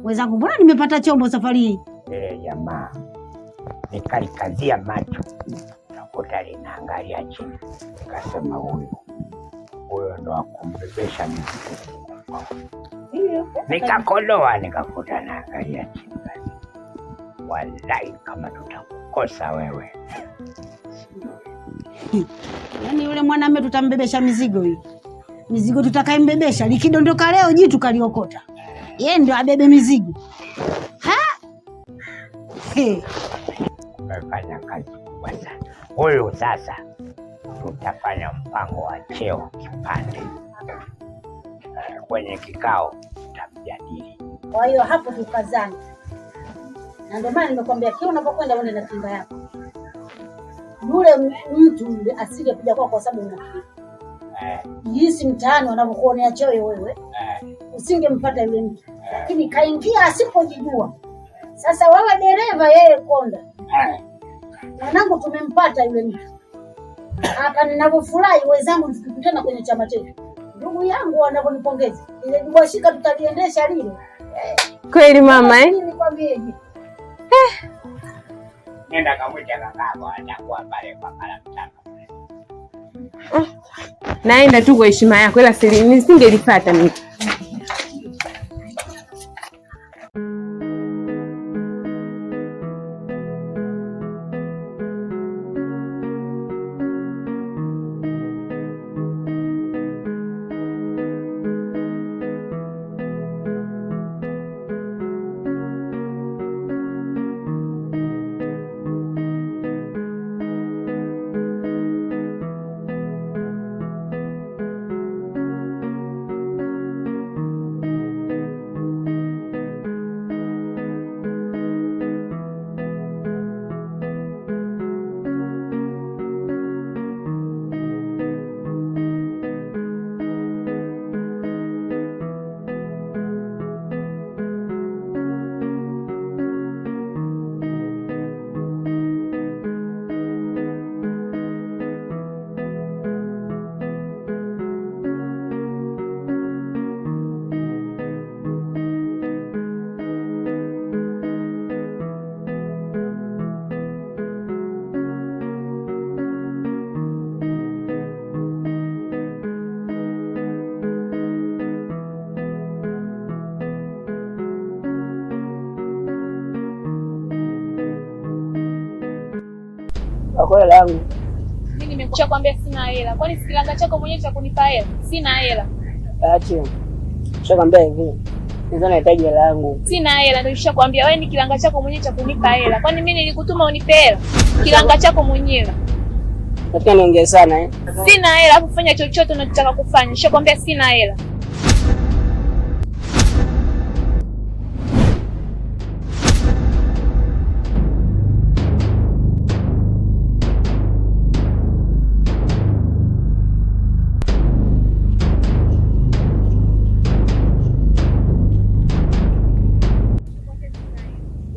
Wenzangu, mbona nimepata chombo safari hii? Jamaa nikalikazia macho, nakuta linaangalia chini, nikasema huyo ndo akumbebesha mizigo. Nikakodoa nikakuta naangalia chini. Wallahi kama tutakukosa wewe. Yaani yule mwanamume tutambebesha mizigo hii. Mizigo tutakaimbebesha, likidondoka leo jitu kaliokota. Yeye ndio abebe mizigo. Umefanya kazi kubwa sana. Huyu sasa tutafanya mpango wa cheo kipande. Kwenye kikao tutamjadili. Kwa hiyo hapo tukazana. Na ndio maana nimekwambia kila unapokwenda uende na kinga yako. Yule mtu asije kuja kwa sababu una jinsi mtaani wanavyokuonea choyo wewe. Usingempata yule mtu. Lakini kaingia asipojijua. Sasa wewe dereva, yeye konda. Mwanangu tumempata yule mtu. Hapa ninavyofurahi wenzangu tukikutana kwenye chama chetu. Ndugu yangu wanavyonipongeza. Ile dubashika tutaliendesha lile. Kweli mama Nikwambieje? Nenda kamwita kakako atakuwa pale kwa kala mtaka. Naenda tu kwa heshima yako, ila nisingelifuata mimi. Kwa hela yangu. Mimi nimekucha kwambia sina hela. Kwani kilanga chako mwenyewe cha kunipa hela? Sina hela. Acha. Nishakwambia hivi. Sasa nahitaji hela yangu. Sina hela, ndio nishakwambia wewe ni kilanga chako mwenyewe cha kunipa hela. Kwani mimi nilikutuma unipe hela? Kilanga chako mwenyewe. Nataka niongee sana Sina hela, afu fanya chochote unachotaka kufanya. Nishakwambia sina hela.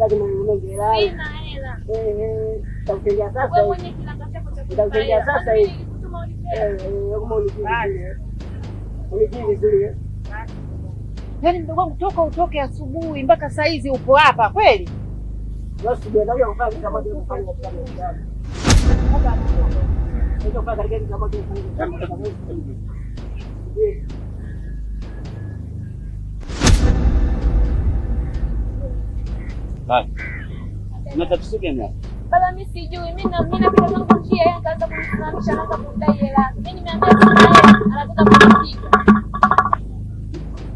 Sina hela. Takusaidia sasa. Wewe mwenyewe kilanga chako cha kunipa hela. Sasa hivi. Nilikutuma unipe hela. Unijibu vizuri. Yaani mdogo wangu toka utoke asubuhi mpaka saa hizi upo hapa kweli? Basi ndio ndio kufanya kama ndio kufanya kama ndio kufanya kama ndio kufanya. Basi. Na tatizo gani hapo? Baba mimi sijui, mimi napita zangu njia yeye akaanza kunisimamisha anaanza kudai hela. Mimi nimeambia sina hela, anataka kunipiga.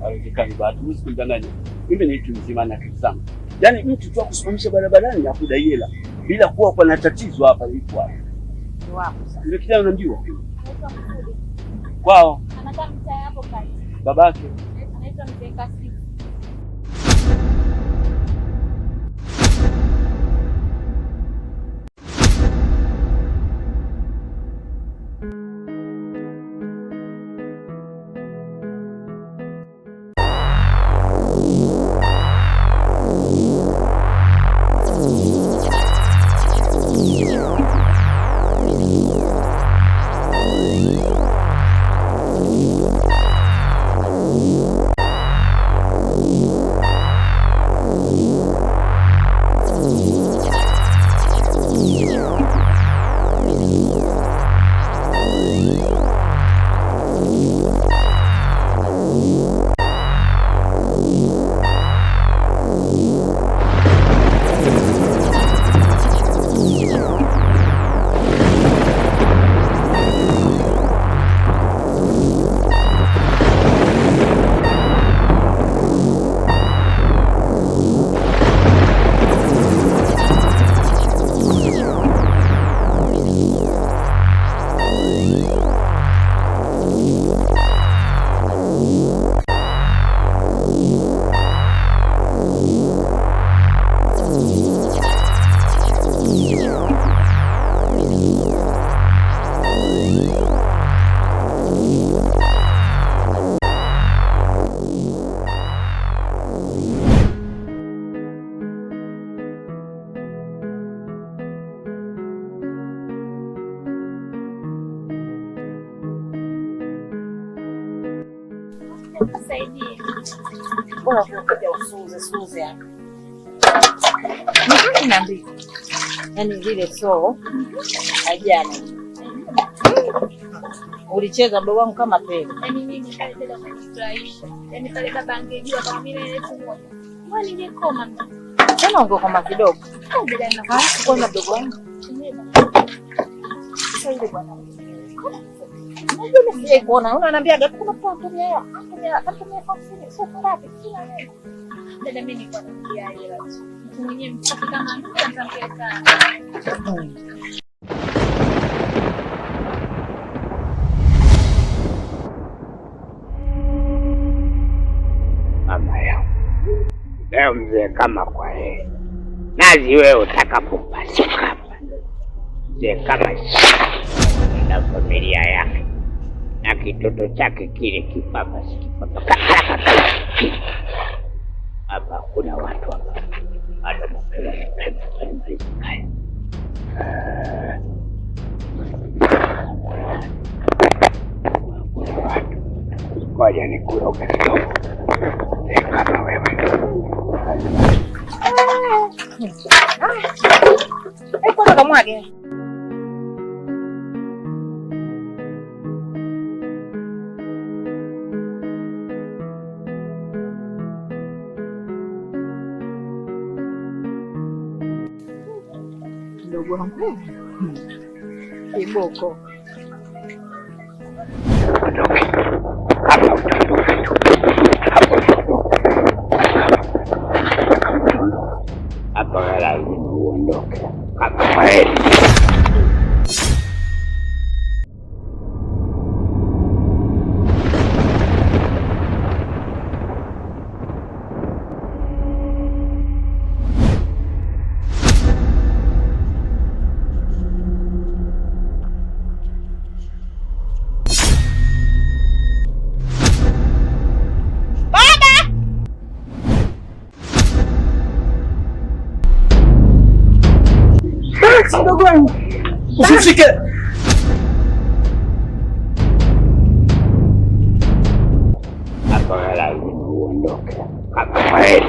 Haiwezekani bado, msikudanganye. Mimi ni mtu mzima na akili zangu. Yaani mtu tu akusimamisha barabarani na kudai hela bila kuwa kuna tatizo hapa lipo hapa. Ni wapo sasa. Ndio kijana unamjua? Kwao. Anakaa mtaa hapo kati. Babake. Anaitwa Mzee Kasi. Saidie. Mbona unakuja usuze hapa? Niambie. Yaani vile so ajana. Ulicheza mdogo wangu kama pele. Yaani mimi kaenda kujifurahisha. Yaani pale baba angejua kama mimi na 1000. Wewe ningekoma. Tena ungekoma kidogo. Au bila na Kwanza mdogo wangu. Sasa ile bwana. Unajua kuona unaniambia kuna mtu anatumia anatumia fasili sio ngapi kila leo. Dada mimi niko naambia hela. Mtu mwenyewe msafi kama mtu anataka. Mama yangu. Leo mzee kama kwa yeye. Nazi wewe utakapopasuka hapa. Mzee kama na familia yake. Na kitoto chake kile kipapa sikipapa. Hapa kuna watu hapa. Hata mapema kaya. Kuna watu. Ngoja nikuroge kidogo. Kama wewe. Kwa kamwage. Ndogo wangu. Kiboko. Ondoke. Hapa utaondoka tu. Hapo utaondoka. Hapa lazima uondoke. Kama kweli. Mdogo wangu. Usifike. Hapa lazima uondoke. Kama kweli.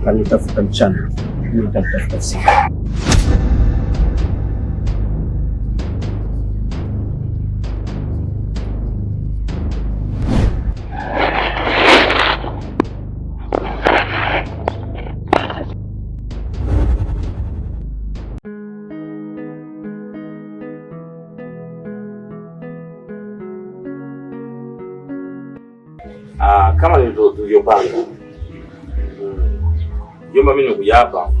Kanitafuta mchana, nitafuta usiku. Kama tulivyopanga. Jomba, mimi nimekuja hapa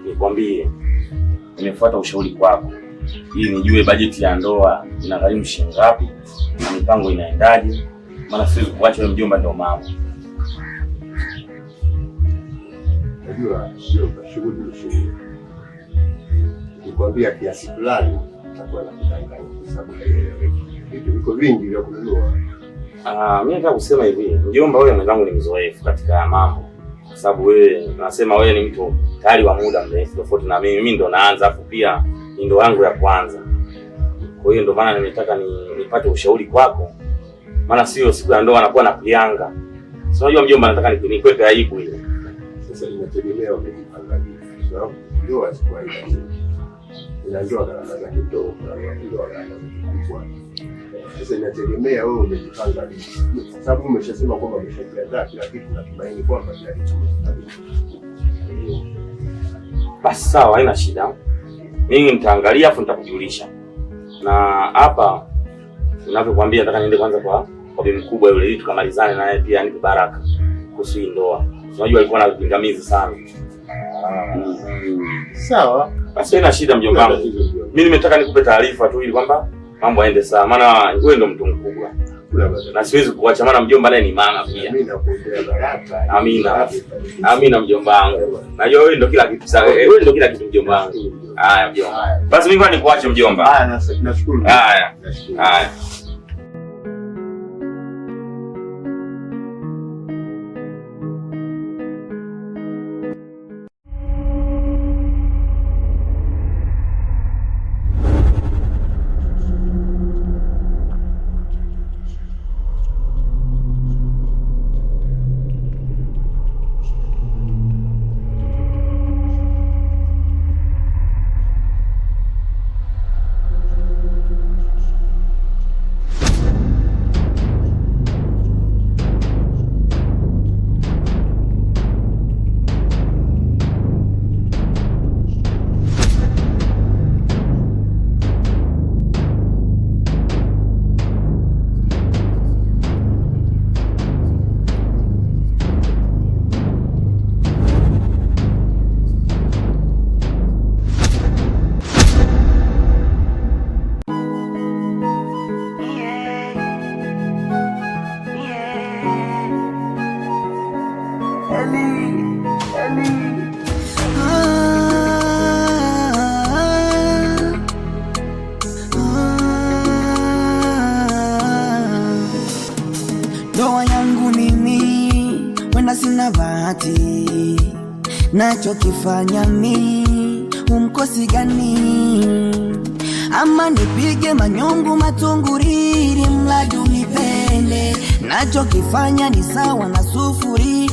nikwambie nimefuata ushauri kwako ili nijue bajeti ya ndoa inagharimu shilingi ngapi na mipango inaendaje, maana siwezi kuacha wewe mjomba, ndio mama. Najua sio shughuli. Nikwambia kiasi fulani itakuwa na kudanganya kwa sababu vitu viko vingi vya kununua. Mimi nataka kusema hivi, mjomba, wewe mwenzangu ni mzoefu katika mambo. Kwa sababu wewe nasema wewe ni mtu tayari wa muda mrefu tofauti na mimi. Mimi ndo naanza, afu pia ni ndo yangu ya kwanza. Kwa hiyo ndo maana nimetaka nipate ushauri kwako. Maana sio siku ya ndoa anakuwa na kulianga. Sio, unajua mjomba, nataka nikweke aibu ile. Sasa inategemea umejipanga vipi. Sababu ndoa sio hivi. inatoa gharama za kidogo, ndio gharama kubwa. Sasa inategemea wewe umejipanga vipi, kwa sababu umeshasema kwamba umeshajiandaa kila kitu na tumaini kwamba kila kitu basi. Sawa, haina shida. Mimi nitaangalia afu nitakujulisha. Na hapa ninavyokuambia, nataka niende kwanza kwa bibi mkubwa yule, ili tukamalizane naye pia anipe baraka kuhusu ndoa. Unajua alikuwa na pingamizi sana. Sawa, basi haina shida mjomba wangu. Mimi nimetaka nikupe taarifa tu ili kwamba mambo yaende sawa, maana wewe ndo mtu mkubwa na siwezi kuacha, maana mjomba naye ni mama pia. mimi nakuombea baraka. Amina. Amina mjomba wangu. Najua wewe ndo kila kitu sawa. Wewe ndo kila kitu mjomba wangu. Haya mjomba. Basi mimi kwani nikuache mjomba. Haya, nashukuru. Haya. Haya. Ndoa yangu mimi wenda sina bahati, nachokifanya mimi umkosi gani? Ama nipige manyungu matunguriri mradi unipende, nachokifanya ni sawa na sufuri.